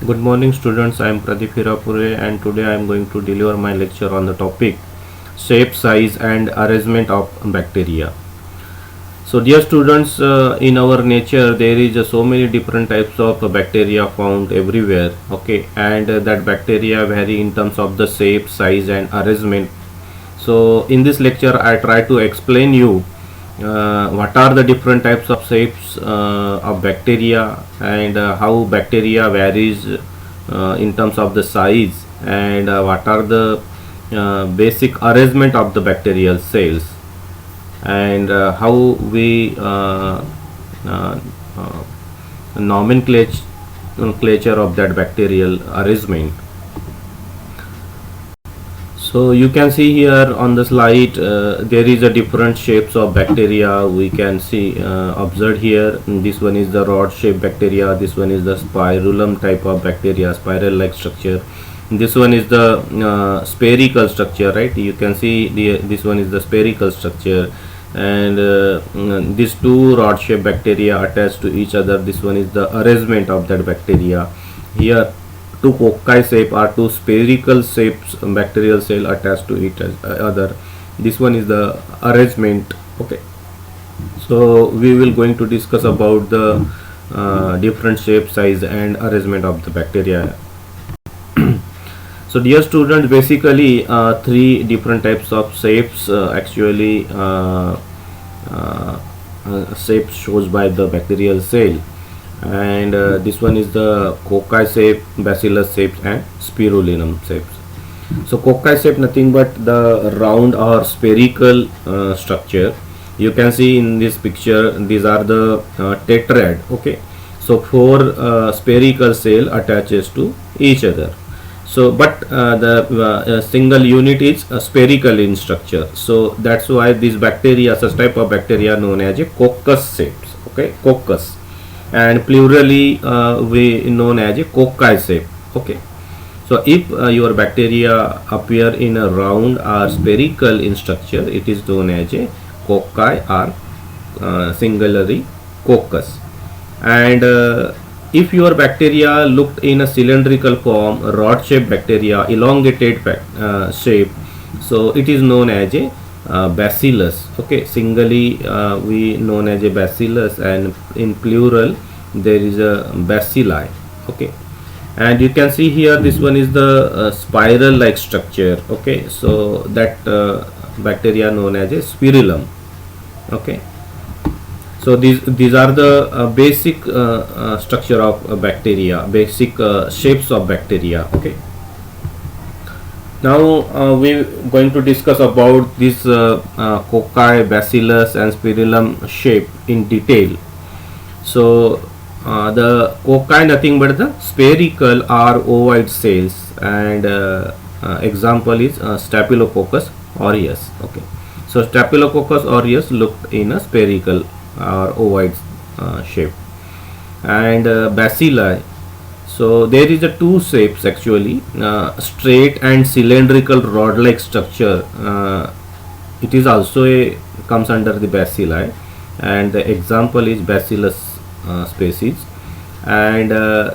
Good morning students, I am Pradeep Hirapure and today I am going to deliver my lecture on the topic shape, size and arrangement of bacteria. So dear students, in our nature there is so many different types of bacteria found everywhere, okay, and that bacteria vary in terms of the shape, size and arrangement. So in this lecture I try to explain you what are the different types of shapes of bacteria and how bacteria varies in terms of the size and what are the basic arrangement of the bacterial cells and how we uh, uh, nomenclature of that bacterial arrangement. So you can see here on the slide there is a different shapes of bacteria we can see observed here. This one is the rod shaped bacteria, this one is the spirulum type of bacteria, spiral like structure. This one is the spherical structure, right? You can see this one is the spherical structure and these two rod shaped bacteria attached to each other. This one is the arrangement of that bacteria. Here two cocci shape are two spherical shapes bacterial cell attached to each other. This one is the arrangement, okay. So we will going to discuss about the different shape, size and arrangement of the bacteria. So dear students, basically three different types of shapes shapes shows by the bacterial cell, and this one is the cocci shape, bacillus shapes and spirulum shapes. So cocci shape nothing but the round or spherical structure. You can see in this picture these are the tetrad, okay. So four spherical cell attaches to each other. So but the single unit is spherical in structure, so that's why this bacteria, such type of bacteria known as a coccus shapes, okay, coccus, and plurally we known as a cocci shape, okay. So if your bacteria appear in a round or spherical in structure, it is known as a cocci or singularly coccus. And if your bacteria looked in a cylindrical form, rod shaped bacteria, elongated shape, so it is known as a bacillus, okay. Singly we known as a bacillus and in plural there is a bacilli, okay. And you can see here this one is the spiral like structure, okay. So that bacteria known as a spirulum, okay. So these are the basic structure of bacteria, basic shapes of bacteria, okay. Now we going to discuss about this cocci, bacillus and spirulum shape in detail. So the cocci nothing but the spherical or ovoid cells, and example is staphylococcus aureus, okay. So staphylococcus aureus looked in a spherical or ovoid shape, and bacilli, so there is a two shapes actually, straight and cylindrical rod like structure. It is also a comes under the bacilli, and the example is bacillus species. And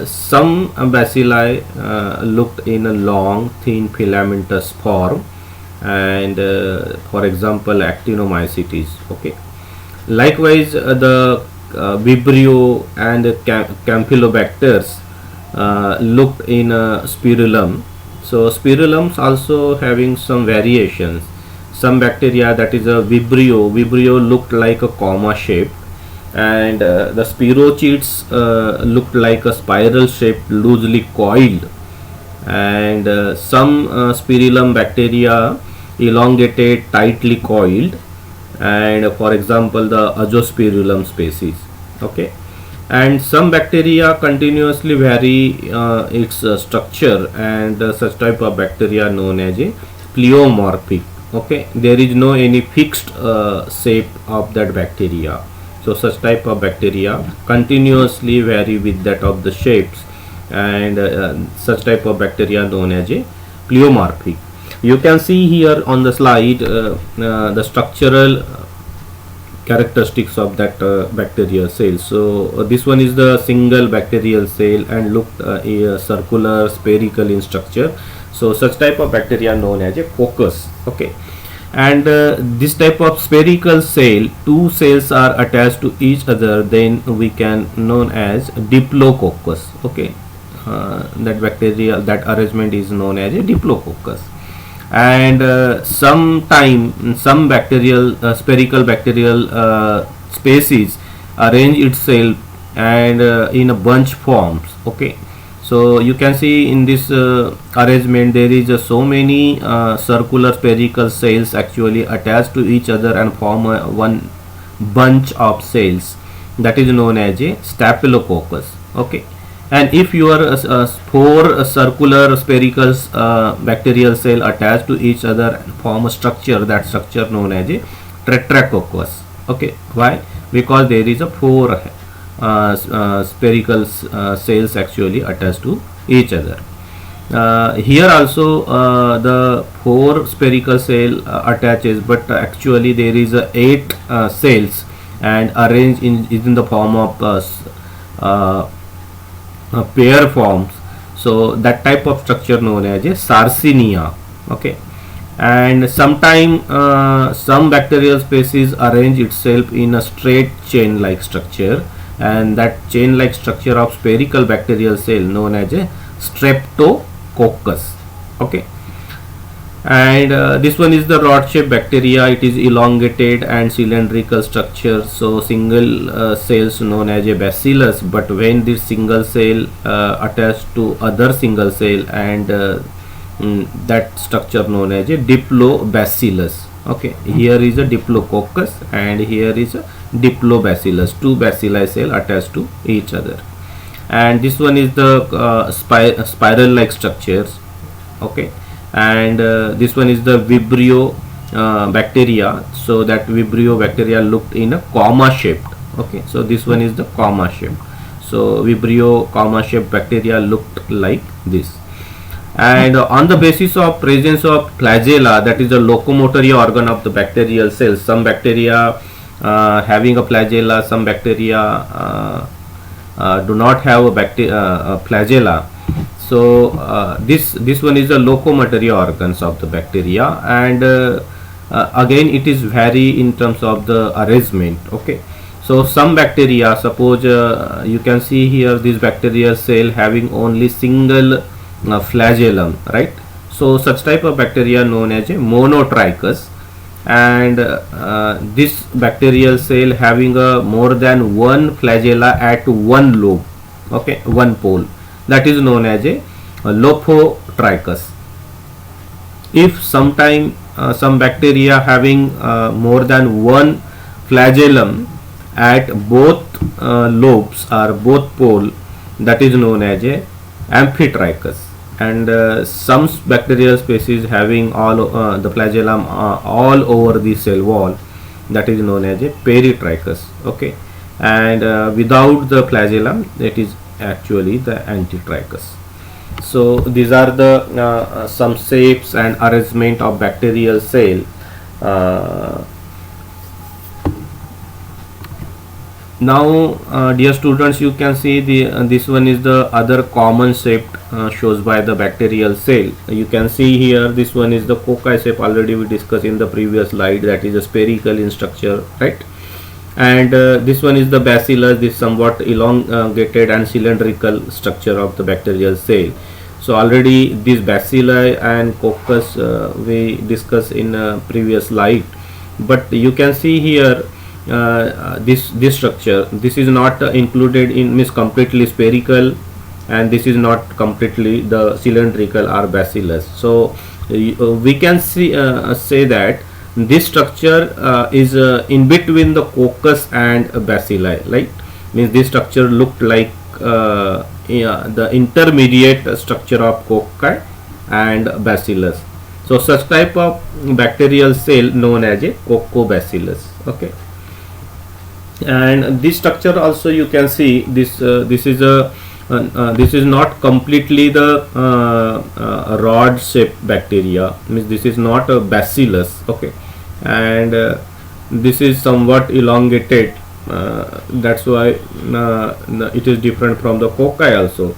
some bacilli looked in a long thin filamentous form, and for example actinomycetes, okay. Likewise the vibrio and campylobacters looked in spirulum. So spirulums also having some variations. Some bacteria, that is a vibrio looked like a comma shape, and the spirochetes looked like a spiral shaped loosely coiled, and some spirulum bacteria elongated tightly coiled, and for example the azospirillum species, okay. And some bacteria continuously vary its structure, and such type of bacteria known as a pleomorphic, okay. There is no any fixed shape of that bacteria, so such type of bacteria continuously vary with that of the shapes, and such type of bacteria known as a pleomorphic. You can see here on the slide the structural characteristics of that bacterial cell. So this one is the single bacterial cell and looked circular spherical in structure. So such type of bacteria known as a coccus. Okay, and this type of spherical cell, two cells are attached to each other, then we can known as diplococcus. Okay, that bacteria, that arrangement is known as a diplococcus. And some bacterial spherical bacterial species arrange itself and in a bunch forms. Okay, so you can see in this arrangement there is so many circular spherical cells actually attached to each other and form one bunch of cells, that is known as a staphylococcus. Okay, and if your four circular spherical bacterial cell attached to each other and form a structure, that structure known as a tetracoccus. Okay, why? Because there is a four spherical cells actually attached to each other. Here also the four spherical cell attaches, but actually there is eight cells and arranged in the form of pair forms. So that type of structure known as a Sarsinia. Okay, and sometime some bacterial species arrange itself in a straight chain like structure, and that chain like structure of spherical bacterial cell known as a Streptococcus. Okay, and this one is the rod shaped bacteria. It is elongated and cylindrical structure, so single cells known as a bacillus, but when this single cell attached to other single cell, and that structure known as a diplobacillus. Okay, here is a diplococcus and here is a diplobacillus, two bacilli cell attached to each other. And this one is the spiral like structures. Okay, and this one is the Vibrio bacteria. So that Vibrio bacteria looked in a comma shaped. Okay, so this one is the comma shaped. So Vibrio comma shaped bacteria looked like this. And on the basis of presence of flagella, that is the locomotory organ of the bacterial cells, some bacteria having a flagella, some bacteria do not have a flagella. So this one is the locomotory organs of the bacteria, and again it is vary in terms of the arrangement. Okay, so some bacteria, suppose you can see here this bacterial cell having only single flagellum, right? So such type of bacteria known as a monotrichous, and this bacterial cell having a more than one flagella at one lobe. Okay, one pole, that is known as a Lophotrichous. If sometime some bacteria having more than one flagellum at both lobes or both pole, that is known as a Amphitrichous. And some bacterial species having all the flagellum all over the cell wall, that is known as a Peritrichous. Okay, and without the flagellum, it is actually the Antitrichous. So these are the some shapes and arrangement of bacterial cell. Now dear students, you can see the this one is the other common shape shows by the bacterial cell. You can see here this one is the cocci shape, already we discussed in the previous slide, that is a spherical in structure, right? And this one is the bacillus, this somewhat elongated and cylindrical structure of the bacterial cell. So already this bacilli and coccus we discussed in previous slide, but you can see here this structure, this is not included in, means completely spherical, and this is not completely the cylindrical or bacillus. So we can see say that this structure is in between the coccus and bacilli, right? Means this structure looked like the intermediate structure of cocci and bacillus. So such type of bacterial cell known as a coccobacillus. Okay, and this structure also you can see this this is a this is not completely the rod shaped bacteria, means this is not a bacillus. Okay, and this is somewhat elongated, that's why it is different from the cocci also,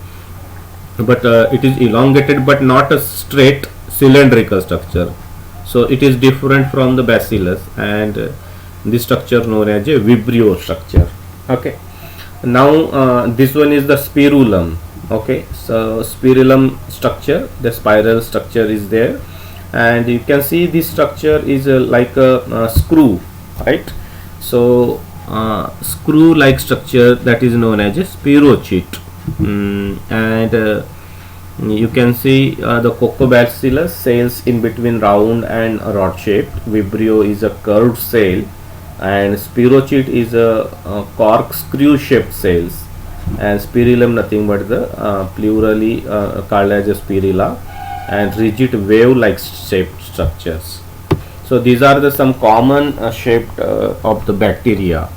but it is elongated but not a straight cylindrical structure, so it is different from the bacillus, and this structure known as a vibrio structure. Okay, now this one is the spirulum. Okay, so spirulum structure, the spiral structure is there, and you can see this structure is like a screw, right? So screw like structure, that is known as a spirochete. And you can see the Coccobacillus cells in between round and rod shaped, vibrio is a curved cell, and spirochete is a corkscrew shaped cells, and spirillum nothing but the plurally called as a spirilla, and rigid wave like shaped structures. So these are the some common shaped of the bacteria.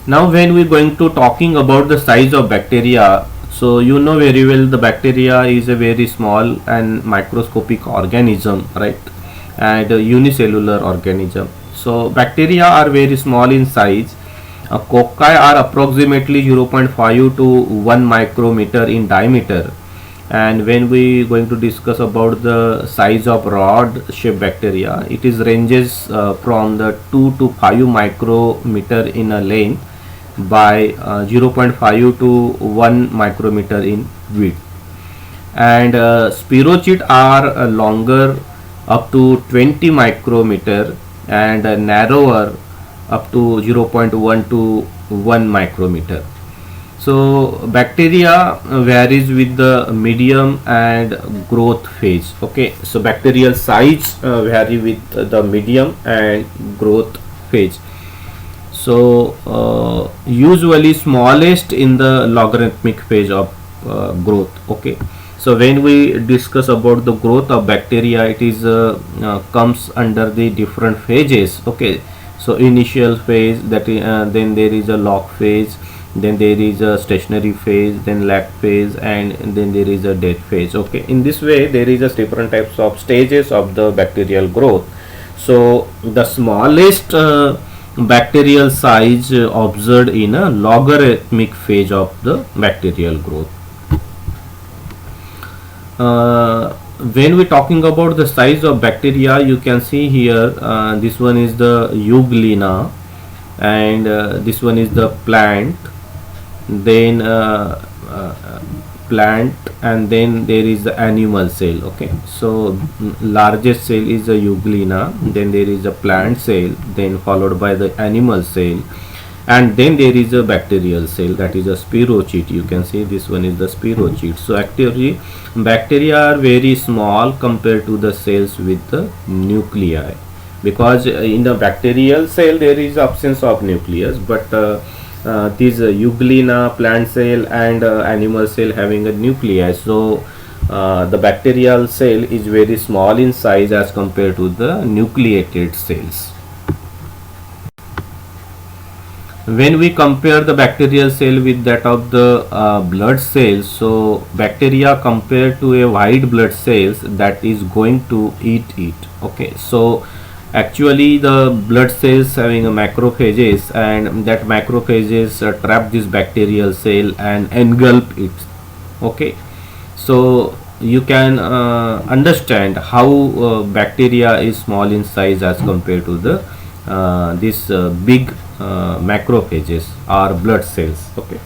Now when we are going to talking about the size of bacteria, so you know very well the bacteria is a very small and microscopic organism, right, and a unicellular organism. So bacteria are very small in size. Cocci are approximately 0.5 to 1 micrometer in diameter, and when we going to discuss about the size of rod shaped bacteria, it is ranges from the 2 to 5 micrometer in a length by 0.5 to 1 micrometer in width, and spirochete are longer up to 20 micrometer and narrower up to 0.1 to 1 micrometer. So bacteria varies with the medium and growth phase. Okay, so bacterial size vary with the medium and growth phase. So usually smallest in the logarithmic phase of growth. Okay, so when we discuss about the growth of bacteria, it is comes under the different phases. Okay, so initial phase, that is, then there is a log phase, then there is a stationary phase, then lag phase, and then there is a death phase. Okay, in this way there is a different types of stages of the bacterial growth. So the smallest bacterial size observed in a logarithmic phase of the bacterial growth. When we talking about the size of bacteria, you can see here this one is the euglena, and this one is the plant, then plant, and then there is the animal cell. Okay, so largest cell is the euglena, then there is a plant cell, then followed by the animal cell, and then there is a bacterial cell, that is a spirochete. You can see this one is the spirochete. So actually bacteria are very small compared to the cells with the nuclei, because in the bacterial cell there is absence of nucleus, but these euglena, plant cell, and animal cell having a nuclei. So the bacterial cell is very small in size as compared to the nucleated cells. When we compare the bacterial cell with that of the blood cells, so bacteria compared to a white blood cells that is going to eat it. Okay, so actually the blood cells having a macrophages, and that macrophages trap this bacterial cell and engulf it. Okay, so you can understand how bacteria is small in size as compared to the this big macrophages or blood cells. Okay,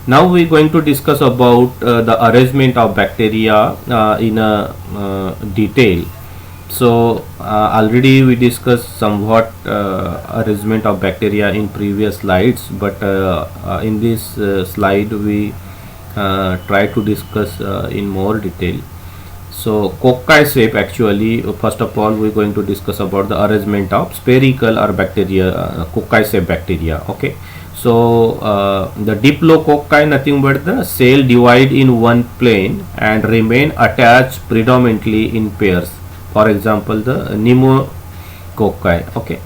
now we are going to discuss about the arrangement of bacteria in a detail. So already we discussed somewhat arrangement of bacteria in previous slides, but in this slide we try to discuss in more detail. So cocci shape, actually first of all we are going to discuss about the arrangement of spherical or bacteria, cocci shape bacteria. Okay, so the diplococci nothing but the cell divide in one plane and remain attached predominantly in pairs. For example, the pneumococci. Okay,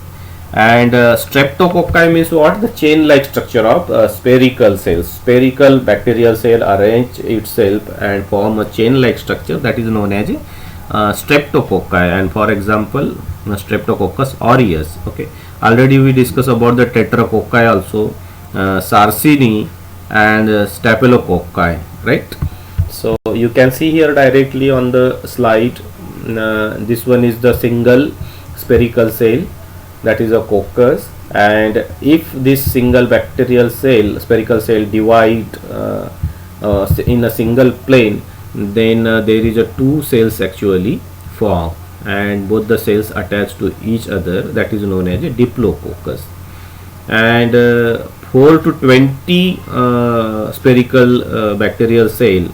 and streptococci means what? The chain like structure of spherical cells. Spherical bacterial cell arrange itself and form a chain like structure, that is known as a streptococci, and for example streptococcus aureus. Okay, already we discussed about the tetracocci also, Sarcini and staphylococci, right? So you can see here directly on the slide, this one is the single spherical cell, that is a coccus, and if this single bacterial cell, spherical cell, divide in a single plane, then there is a two cells actually form, and both the cells attached to each other, that is known as a diplococcus. And 4 to 20 spherical bacterial cell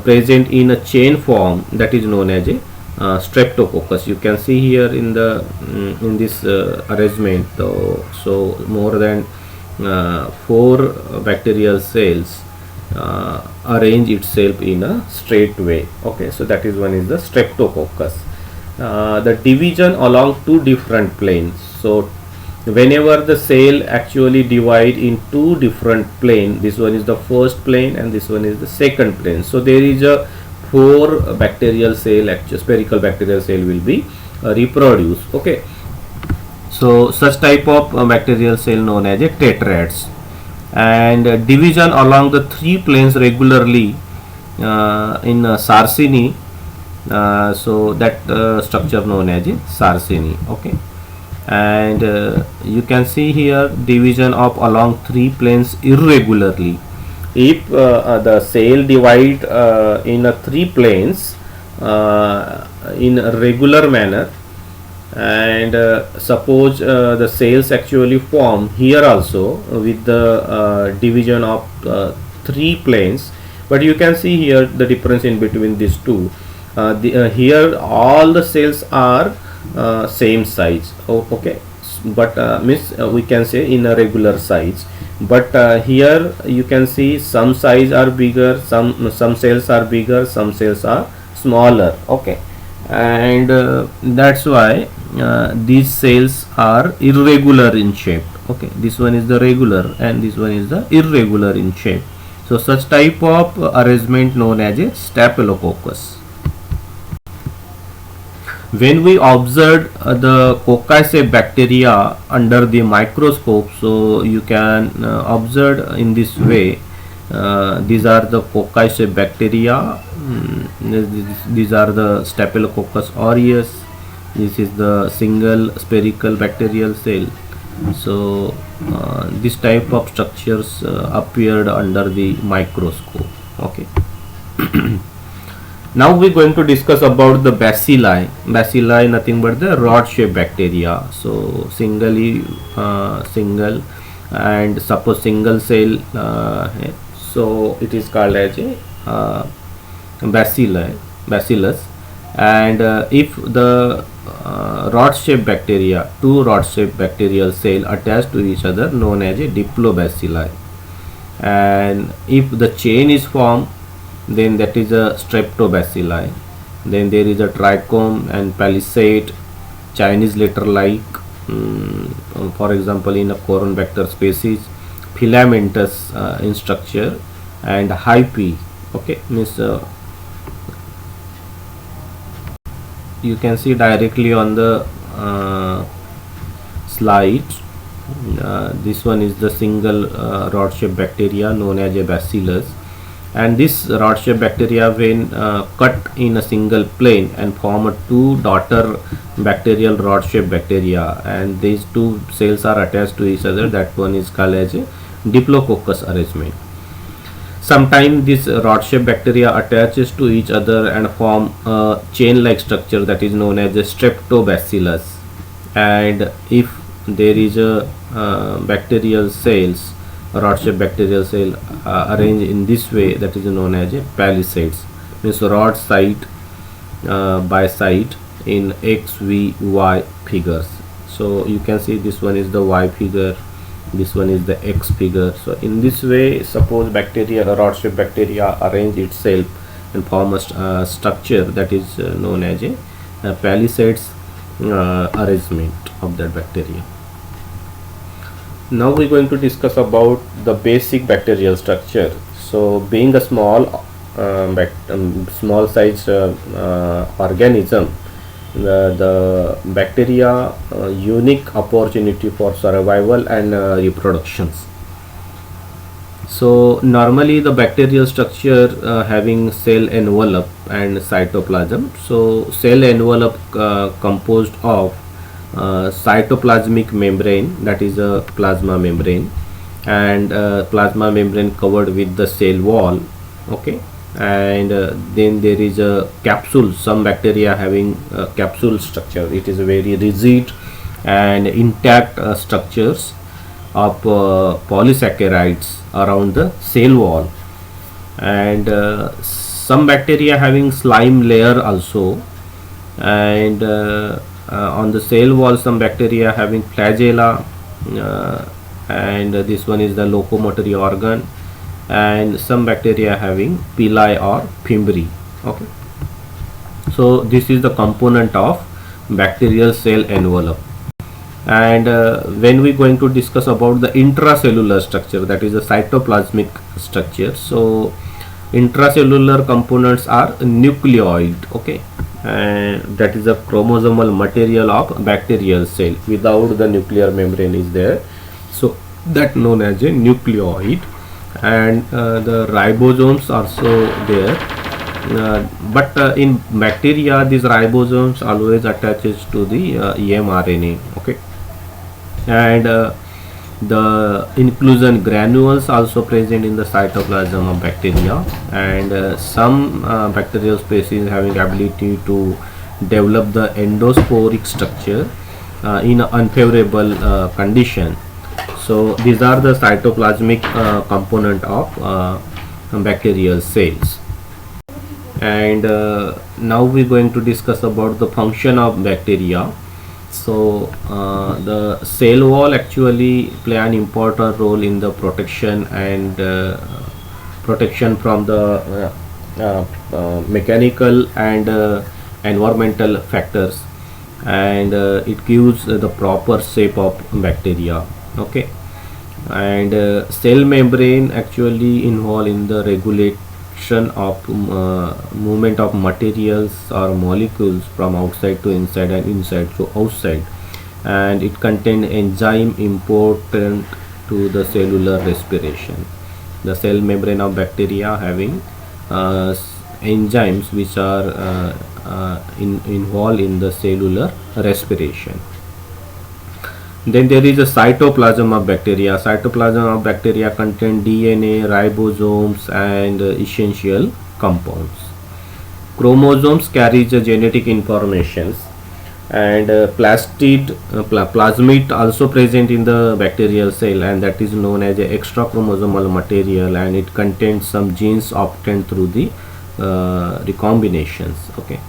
present in a chain form, that is known as a streptococcus. You can see here in the in this arrangement, so more than 4 bacterial cells arrange itself in a straight way. Okay, so that is one is the streptococcus. The division along two different planes. So whenever the cell actually divide in two different plane, this one is the first plane and this one is the second plane, so there is a 4 bacterial cell, actually spherical bacterial cell will be reproduced. Okay, so such type of bacterial cell known as a tetrads, and division along the 3 planes regularly in Sarcini, so that structure known as a Sarcini. Okay, and you can see here division of along 3 planes irregularly. If the cell divide in 3 planes in a regular manner, and suppose the cells actually form here also with the division of 3 planes, but you can see here the difference in between these two. Here all the cells are same size. Okay, but we can say in a regular size, but here you can see some size are bigger, some cells are bigger, some cells are smaller. Okay, and that's why these cells are irregular in shape. Okay, this one is the regular and this one is the irregular in shape. So such type of arrangement known as a staphylococcus. When we observed the cocci bacteria under the microscope, so you can observe in this way. These are the cocci bacteria. These are the Staphylococcus aureus. This is the single spherical bacterial cell. So this type of structures appeared under the microscope. Okay. Now we are going to discuss about the bacilli. Bacilli nothing but the rod-shaped bacteria. So single, and suppose single cell, so it is called as a bacillus. And if the rod-shaped bacteria, two rod-shaped bacterial cell attached to each other, known as a diplobacilli. And if the chain is formed, then that is a streptobacilli. Then there is a trichome and palisade, Chinese letter like, for example in a Corynebacter species, filamentous in structure, and hyphae. Okay, means you can see directly on the slide. This one is the single rod-shaped bacteria known as a bacillus, and this rod-shaped bacteria when cut in a single plane and form a two daughter bacterial rod-shaped bacteria, and these two cells are attached to each other, that one is called as a diplococcus arrangement. Sometimes this rod-shaped bacteria attaches to each other and form a chain-like structure, that is known as a streptobacillus. And if there is a bacterial cells, rod-shaped bacterial cell arranged in this way, that is known as a palisades, means rod side by side in X, V, Y figures. So you can see this one is the Y figure, this one is the X figure. So in this way, suppose bacteria, rod-shaped bacteria arrange itself and form a structure that is known as a palisades arrangement of that bacteria. Now we are going to discuss about the basic bacterial structure. So being a small small size organism, the bacteria unique opportunity for survival and reproductions. So normally the bacterial structure having cell envelope and cytoplasm. So cell envelope composed of cytoplasmic membrane, that is a plasma membrane, and plasma membrane covered with the cell wall. Okay, and then there is a capsule. Some bacteria having capsule structure. It is a very rigid and intact structures of polysaccharides around the cell wall, and some bacteria having slime layer also, and on the cell wall some bacteria having flagella, and this one is the locomotory organ, and some bacteria having pili or fimbri. Okay, so this is the component of bacterial cell envelope. And when we going to discuss about the intracellular structure, that is the cytoplasmic structure. So intracellular components are nucleoid. Okay, and that is the chromosomal material of bacterial cell. Without the nuclear membrane is there, so that known as a nucleoid. And the ribosomes also there, but in bacteria these ribosomes always attaches to the mRNA. Okay, and the inclusion granules also present in the cytoplasm of bacteria, and some bacterial species having ability to develop the endosporic structure in unfavorable condition. So these are the cytoplasmic component of bacterial cells. And now we're going to discuss about the function of bacteria. So the cell wall actually play an important role in the protection and protection from the mechanical and environmental factors, and it gives the proper shape of bacteria. Okay, and cell membrane actually involved in the regulation of movement of materials or molecules from outside to inside and inside to outside, and it contains enzyme important to the cellular respiration. The cell membrane of bacteria having enzymes which are involved in the cellular respiration. Then there is a cytoplasm of bacteria. Cytoplasm of bacteria contain DNA, ribosomes, and essential compounds. Chromosomes carries the genetic informations, and plasmid also present in the bacterial cell, and that is known as a extra chromosomal material, and it contains some genes obtained through the recombinations. Okay,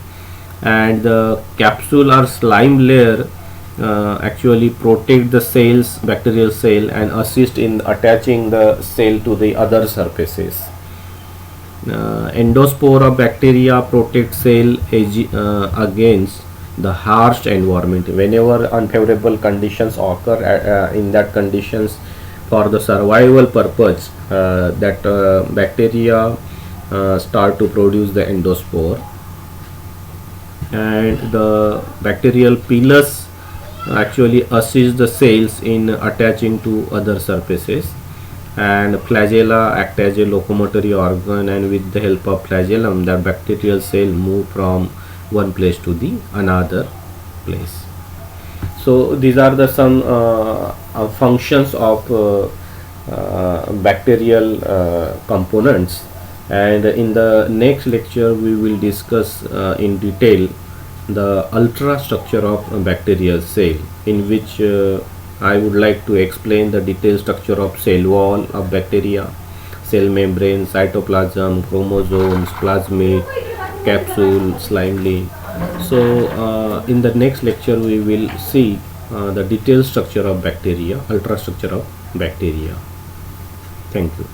and the capsule or slime layer actually protect the cells, bacterial cell, and assist in attaching the cell to the other surfaces. Endospore of bacteria protect cell against the harsh environment. Whenever unfavorable conditions occur, in that conditions, for the survival purpose, that bacteria start to produce the endospore, and the bacterial pilus actually assist the cells in attaching to other surfaces, and flagella act as a locomotory organ, and with the help of flagellum the bacterial cell move from one place to the another place. So these are the some functions of bacterial components, and in the next lecture we will discuss in detail the ultrastructure of bacterial cell, in which I would like to explain the detailed structure of cell wall of bacteria, cell membrane, cytoplasm, chromosomes, plasmid, capsule, slime leaf. So in the next lecture we will see the detailed structure of bacteria, ultrastructure of bacteria. Thank you.